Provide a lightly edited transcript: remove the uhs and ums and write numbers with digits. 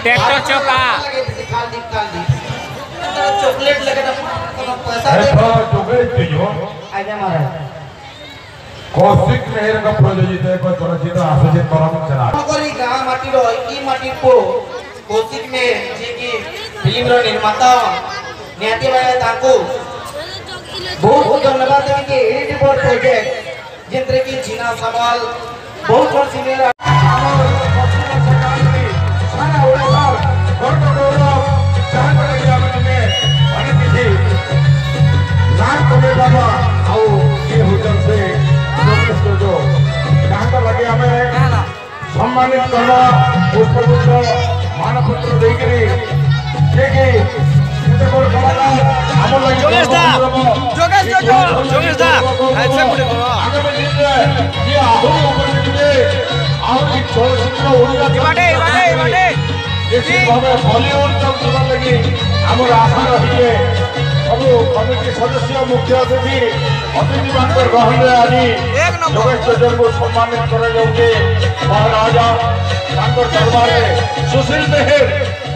tractor चौका chocolate लगे तो पैसा दे चॉकलेट दियो आज्ञा महाराज कौशिक मेहर का प्रोजेक्ट है को चलचित आसजित परम चला नगरी गाँ माटी रो ई माटी को कौशिक में जे की फिल्म रो निर्माता नियाती भाई ताको बहुत धन्यवाद देवी के एडी बोर्ड प्रोजेक्ट जेंद्रे की जीना सवाल बहुत बड़ सीनियर हमर पश्चिम सरकार में सारा ओडिशा गर्व गौरव जहां पर में अने किसी लाख कोबे बाबा आओ ये होटल से जो जहां लगे हमें सम्मानित करना पुष्पगुच्छ मानपत्र देकरी जे की जोगेश दा ऐसे मुड़े करो आगे में ये आधुनिक उपनिषद और की चलचित्र ओडिया बाटे देखि हमें बॉलीवुड तक सुनने लगी हमर आशा रहिए सब कमिटी सदस्य मुख्य अतिथि अतिथि मान पर रहले आनी जोगेश सज्जन को सम्मानित करे जाउके महाराजा कांकर दरबार सुशील मेहर